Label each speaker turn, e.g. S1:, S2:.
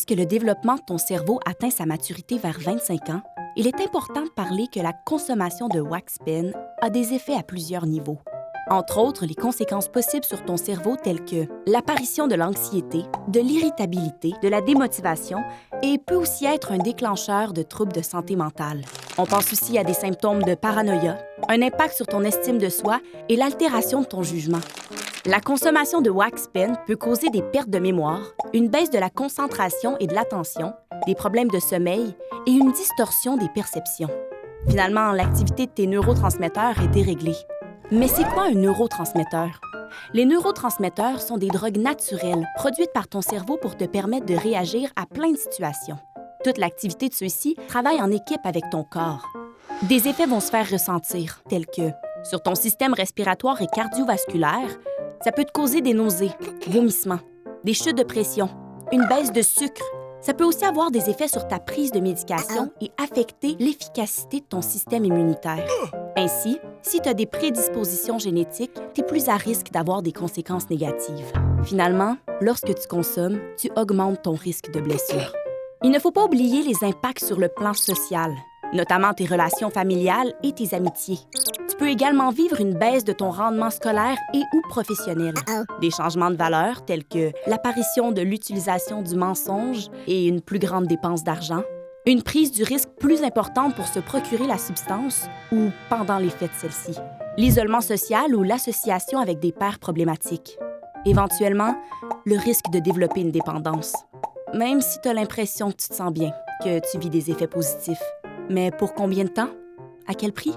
S1: Lorsque le développement de ton cerveau atteint sa maturité vers 25 ans, il est important de parler que la consommation de wax pen a des effets à plusieurs niveaux. Entre autres, les conséquences possibles sur ton cerveau telles que l'apparition de l'anxiété, de l'irritabilité, de la démotivation et peut aussi être un déclencheur de troubles de santé mentale. On pense aussi à des symptômes de paranoïa, un impact sur ton estime de soi et l'altération de ton jugement. La consommation de wax pen peut causer des pertes de mémoire, une baisse de la concentration et de l'attention, des problèmes de sommeil et une distorsion des perceptions. Finalement, l'activité de tes neurotransmetteurs est déréglée. Mais c'est quoi un neurotransmetteur? Les neurotransmetteurs sont des drogues naturelles produites par ton cerveau pour te permettre de réagir à plein de situations. Toute l'activité de ceux-ci travaille en équipe avec ton corps. Des effets vont se faire ressentir, tels que sur ton système respiratoire et cardiovasculaire, ça peut te causer des nausées, vomissements, des chutes de pression, une baisse de sucre. Ça peut aussi avoir des effets sur ta prise de médication et affecter l'efficacité de ton système immunitaire. Ainsi, si tu as des prédispositions génétiques, tu es plus à risque d'avoir des conséquences négatives. Finalement, lorsque tu consommes, tu augmentes ton risque de blessure. Il ne faut pas oublier les impacts sur le plan social, notamment tes relations familiales et tes amitiés. Tu peux également vivre une baisse de ton rendement scolaire et ou professionnel. Des changements de valeur tels que l'apparition de l'utilisation du mensonge et une plus grande dépense d'argent, une prise du risque plus importante pour se procurer la substance ou pendant l'effet de celle-ci, l'isolement social ou l'association avec des pairs problématiques. Éventuellement, le risque de développer une dépendance. Même si tu as l'impression que tu te sens bien, que tu vis des effets positifs. Mais pour combien de temps? À quel prix?